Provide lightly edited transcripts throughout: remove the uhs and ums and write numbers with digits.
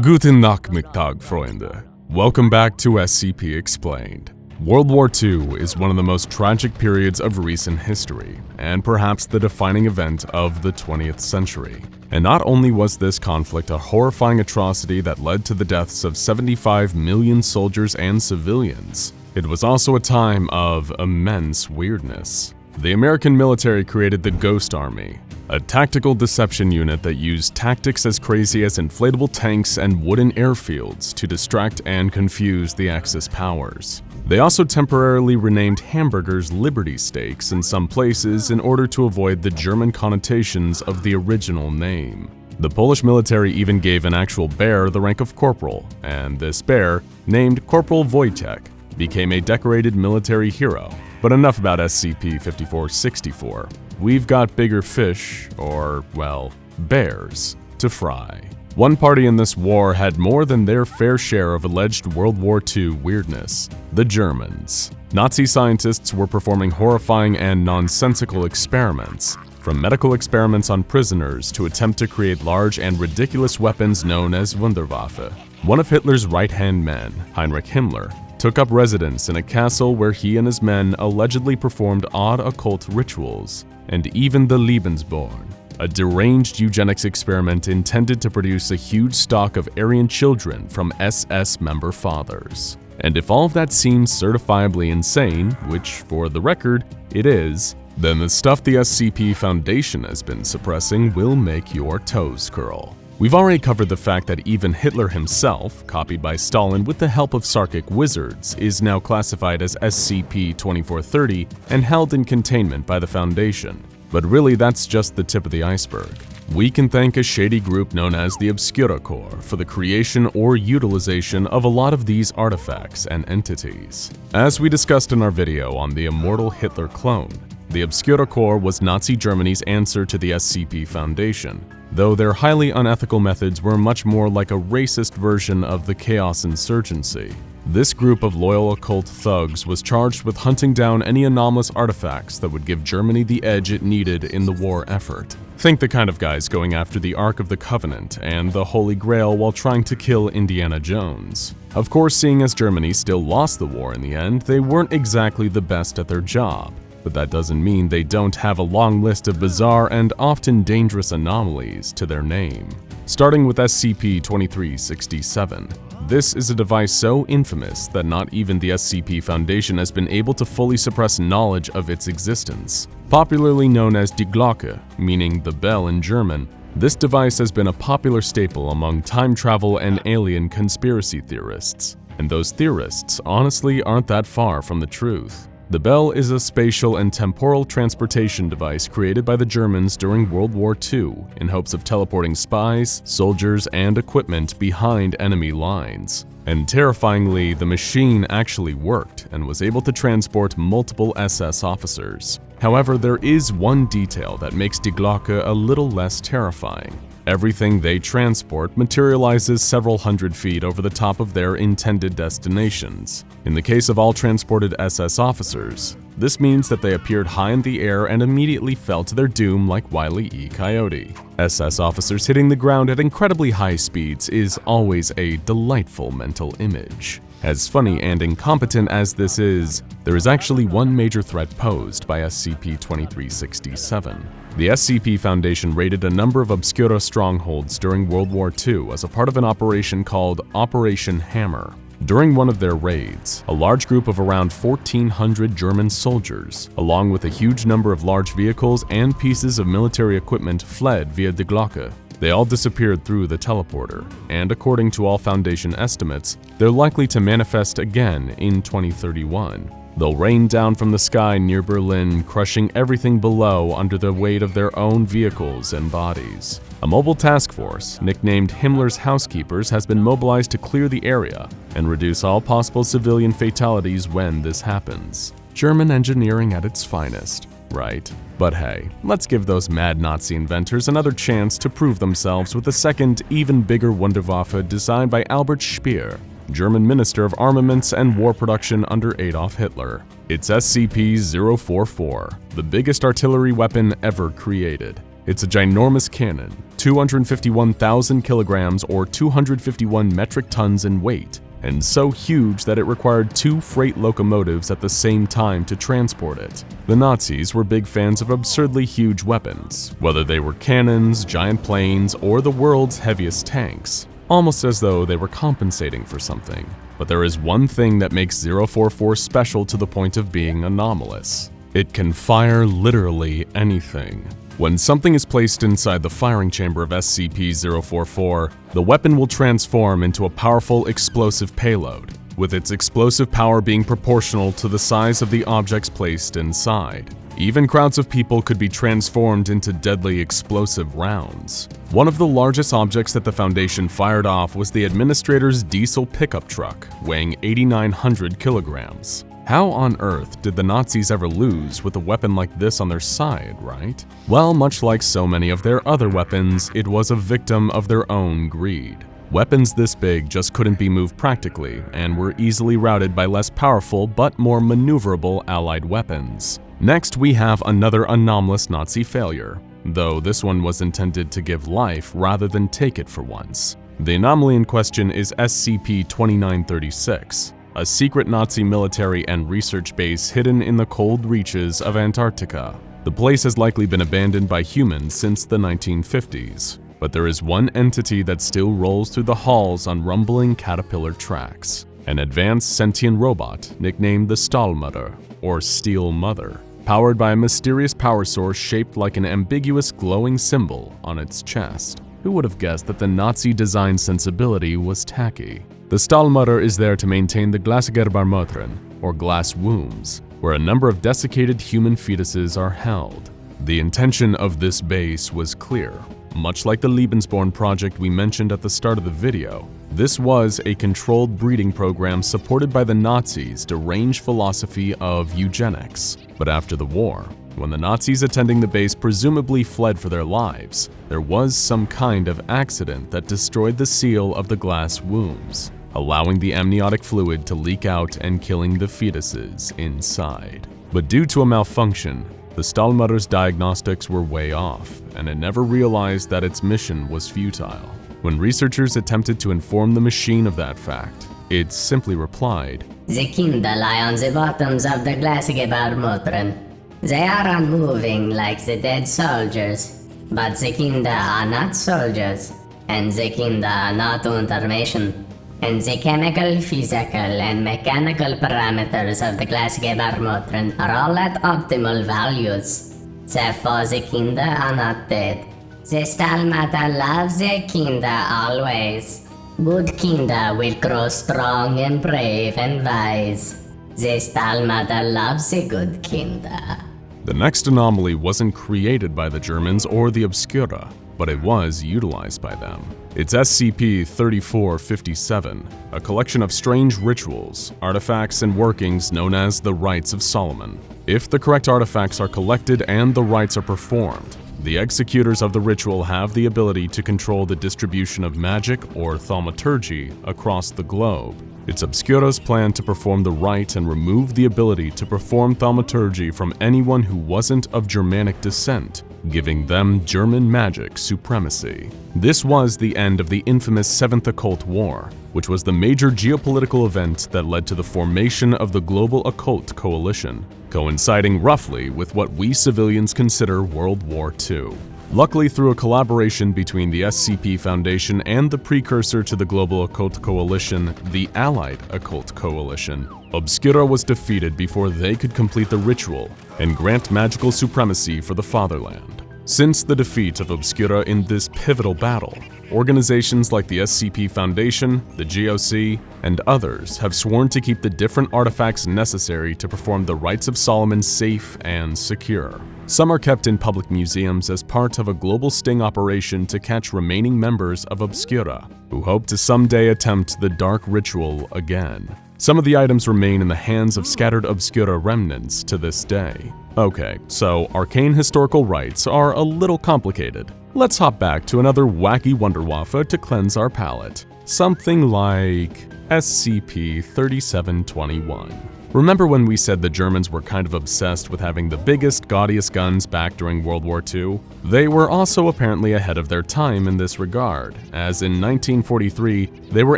Guten Nacht, Mittag, Freunde. Welcome back to SCP Explained. World War II is one of the most tragic periods of recent history, and perhaps the defining event of the 20th century. And not only was this conflict a horrifying atrocity that led to the deaths of 75 million soldiers and civilians, it was also a time of immense weirdness. The American military created the Ghost Army, a tactical deception unit that used tactics as crazy as inflatable tanks and wooden airfields to distract and confuse the Axis powers. They also temporarily renamed hamburgers Liberty Steaks in some places in order to avoid the German connotations of the original name. The Polish military even gave an actual bear the rank of corporal, and this bear, named Corporal Wojtek, became a decorated military hero. But enough about SCP-5464. We've got bigger fish, or, well, bears, to fry. One party in this war had more than their fair share of alleged World War II weirdness: the Germans. Nazi scientists were performing horrifying and nonsensical experiments, from medical experiments on prisoners to attempt to create large and ridiculous weapons known as Wunderwaffe. One of Hitler's right-hand men, Heinrich Himmler, took up residence in a castle where he and his men allegedly performed odd occult rituals, and even the Lebensborn, a deranged eugenics experiment intended to produce a huge stock of Aryan children from SS member fathers. And if all of that seems certifiably insane, which for the record, it is, then the stuff the SCP Foundation has been suppressing will make your toes curl. We've already covered the fact that even Hitler himself, copied by Stalin with the help of Sarkic wizards, is now classified as SCP-2430 and held in containment by the Foundation. But really, that's just the tip of the iceberg. We can thank a shady group known as the Obskuracorps for the creation or utilization of a lot of these artifacts and entities. As we discussed in our video on the immortal Hitler clone, the Obskuracorps was Nazi Germany's answer to the SCP Foundation, though their highly unethical methods were much more like a racist version of the Chaos Insurgency. This group of loyal occult thugs was charged with hunting down any anomalous artifacts that would give Germany the edge it needed in the war effort. Think the kind of guys going after the Ark of the Covenant and the Holy Grail while trying to kill Indiana Jones. Of course, seeing as Germany still lost the war in the end, they weren't exactly the best at their job. But that doesn't mean they don't have a long list of bizarre and often dangerous anomalies to their name. Starting with SCP-2367. This is a device so infamous that not even the SCP Foundation has been able to fully suppress knowledge of its existence. Popularly known as Die Glocke, meaning the bell in German, this device has been a popular staple among time travel and alien conspiracy theorists. And those theorists honestly aren't that far from the truth. The bell is a spatial and temporal transportation device created by the Germans during World War II in hopes of teleporting spies, soldiers, and equipment behind enemy lines. And terrifyingly, the machine actually worked and was able to transport multiple SS officers. However, there is one detail that makes Die Glocke a little less terrifying. Everything they transport materializes several hundred feet over the top of their intended destinations. In the case of all transported SS officers, this means that they appeared high in the air and immediately fell to their doom like Wile E. Coyote. SS officers hitting the ground at incredibly high speeds is always a delightful mental image. As funny and incompetent as this is, there is actually one major threat posed by SCP-2367. The SCP Foundation raided a number of Obskura strongholds during World War II as a part of an operation called Operation Hammer. During one of their raids, a large group of around 1,400 German soldiers, along with a huge number of large vehicles and pieces of military equipment, fled via Die Glocke. They all disappeared through the teleporter, and according to all Foundation estimates, they're likely to manifest again in 2031. They'll rain down from the sky near Berlin, crushing everything below under the weight of their own vehicles and bodies. A mobile task force, nicknamed Himmler's Housekeepers, has been mobilized to clear the area and reduce all possible civilian fatalities when this happens. German engineering at its finest, right? But hey, let's give those mad Nazi inventors another chance to prove themselves with a second, even bigger Wunderwaffe designed by Albert Speer, German Minister of Armaments and War Production under Adolf Hitler. It's SCP-044, the biggest artillery weapon ever created. It's a ginormous cannon, 251,000 kilograms or 251 metric tons in weight, and so huge that it required 2 freight locomotives at the same time to transport it. The Nazis were big fans of absurdly huge weapons, whether they were cannons, giant planes, or the world's heaviest tanks, almost as though they were compensating for something. But there is one thing that makes 044 special to the point of being anomalous. It can fire literally anything. When something is placed inside the firing chamber of SCP-044, the weapon will transform into a powerful explosive payload, with its explosive power being proportional to the size of the objects placed inside. Even crowds of people could be transformed into deadly explosive rounds. One of the largest objects that the Foundation fired off was the Administrator's diesel pickup truck, weighing 8,900 kilograms. How on earth did the Nazis ever lose with a weapon like this on their side, right? Well, much like so many of their other weapons, it was a victim of their own greed. Weapons this big just couldn't be moved practically, and were easily routed by less powerful but more maneuverable Allied weapons. Next, we have another anomalous Nazi failure, though this one was intended to give life rather than take it for once. The anomaly in question is SCP-2936. A secret Nazi military and research base hidden in the cold reaches of Antarctica. The place has likely been abandoned by humans since the 1950s, but there is one entity that still rolls through the halls on rumbling caterpillar tracks. An advanced sentient robot nicknamed the Stalmatter, or Steel Mother, powered by a mysterious power source shaped like an ambiguous glowing symbol on its chest. Who would have guessed that the Nazi design sensibility was tacky? The Stalmatter is there to maintain the Glassgebermotren, or glass wombs, where a number of desiccated human fetuses are held. The intention of this base was clear. Much like the Lebensborn project we mentioned at the start of the video, this was a controlled breeding program supported by the Nazis' deranged philosophy of eugenics. But after the war, when the Nazis attending the base presumably fled for their lives, there was some kind of accident that destroyed the seal of the glass wombs, allowing the amniotic fluid to leak out and killing the fetuses inside. But due to a malfunction, the Stalmatter's diagnostics were way off, and it never realized that its mission was futile. When researchers attempted to inform the machine of that fact, it simply replied, "The kinder lie on the bottoms of the Glassgebermotren. They are unmoving like the dead soldiers, but the kinder are not soldiers, and the kinder are not Untermenschen. And the chemical, physical, and mechanical parameters of the Glassgebermotren are all at optimal values. Therefore, the kinder are not dead. The Stalmatter loves their kinder always. Good kinder will grow strong and brave and wise. The Stalmatter loves the good kinder." The next anomaly wasn't created by the Germans or the Obskura, but it was utilized by them. It's SCP-3457, a collection of strange rituals, artifacts, and workings known as the Rites of Solomon. If the correct artifacts are collected and the rites are performed, the executors of the ritual have the ability to control the distribution of magic or thaumaturgy across the globe. It's Obskura's plan to perform the rite and remove the ability to perform thaumaturgy from anyone who wasn't of Germanic descent, giving them German magic supremacy. This was the end of the infamous Seventh Occult War, which was the major geopolitical event that led to the formation of the Global Occult Coalition, coinciding roughly with what we civilians consider World War II. Luckily, through a collaboration between the SCP Foundation and the precursor to the Global Occult Coalition, the Allied Occult Coalition, Obskura was defeated before they could complete the ritual and grant magical supremacy for the fatherland. Since the defeat of Obskura in this pivotal battle, organizations like the SCP Foundation, the GOC, and others have sworn to keep the different artifacts necessary to perform the Rites of Solomon safe and secure. Some are kept in public museums as part of a global sting operation to catch remaining members of Obskura, who hope to someday attempt the dark ritual again. Some of the items remain in the hands of scattered Obskura remnants to this day. Okay, so arcane historical rites are a little complicated. Let's hop back to another wacky Wunderwaffe to cleanse our palate. Something like SCP-3721. Remember when we said the Germans were kind of obsessed with having the biggest, gaudiest guns back during World War II? They were also apparently ahead of their time in this regard, as in 1943, they were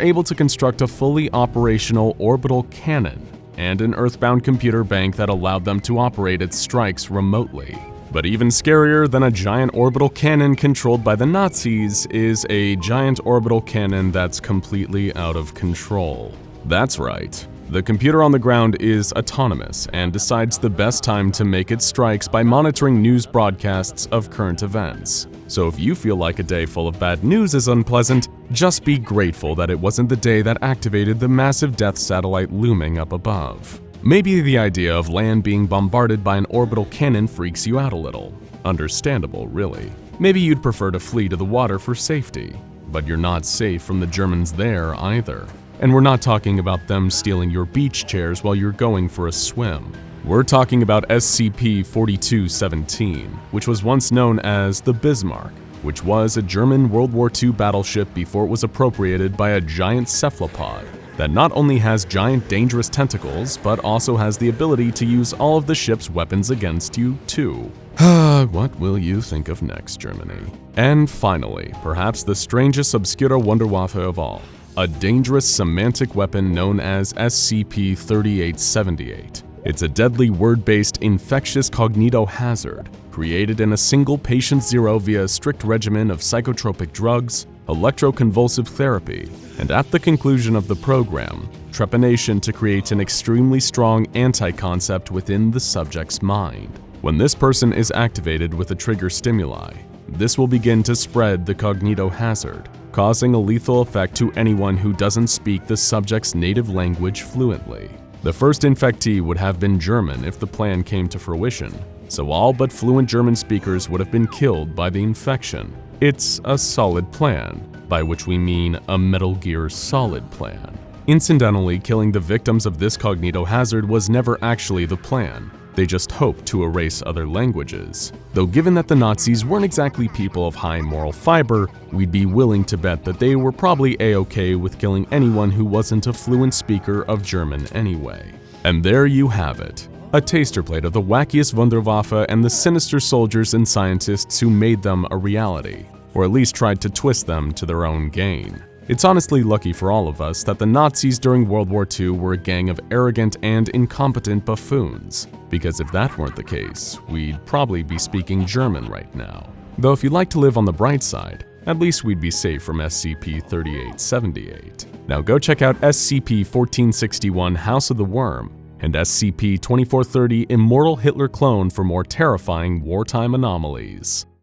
able to construct a fully operational orbital cannon and an earthbound computer bank that allowed them to operate its strikes remotely. But even scarier than a giant orbital cannon controlled by the Nazis is a giant orbital cannon that's completely out of control. That's right. The computer on the ground is autonomous and decides the best time to make its strikes by monitoring news broadcasts of current events. So if you feel like a day full of bad news is unpleasant, just be grateful that it wasn't the day that activated the massive death satellite looming up above. Maybe the idea of land being bombarded by an orbital cannon freaks you out a little. Understandable, really. Maybe you'd prefer to flee to the water for safety, but you're not safe from the Germans there either. And we're not talking about them stealing your beach chairs while you're going for a swim. We're talking about SCP-4217, which was once known as the Bismarck, which was a German World War II battleship before it was appropriated by a giant cephalopod that not only has giant dangerous tentacles, but also has the ability to use all of the ship's weapons against you too. What will you think of next, Germany? And finally, perhaps the strangest Obskura Wunderwaffe of all, a dangerous semantic weapon known as SCP-3878. It's a deadly word-based infectious cognitohazard created in a single patient zero via a strict regimen of psychotropic drugs, electroconvulsive therapy, and at the conclusion of the program, trepanation to create an extremely strong anti-concept within the subject's mind. When this person is activated with a trigger stimuli, this will begin to spread the cognitohazard, causing a lethal effect to anyone who doesn't speak the subject's native language fluently. The first infectee would have been German if the plan came to fruition, so all but fluent German speakers would have been killed by the infection. It's a solid plan, by which we mean a Metal Gear Solid plan. Incidentally, killing the victims of this cognitohazard was never actually the plan. They just hoped to erase other languages. Though given that the Nazis weren't exactly people of high moral fiber, we'd be willing to bet that they were probably a-okay with killing anyone who wasn't a fluent speaker of German anyway. And there you have it. A taster plate of the wackiest Wunderwaffe and the sinister soldiers and scientists who made them a reality, or at least tried to twist them to their own gain. It's honestly lucky for all of us that the Nazis during World War II were a gang of arrogant and incompetent buffoons, because if that weren't the case, we'd probably be speaking German right now. Though if you'd like to live on the bright side, at least we'd be safe from SCP-3878. Now go check out SCP-1461 House of the Worm and SCP-2430 Immortal Hitler Clone for more terrifying wartime anomalies.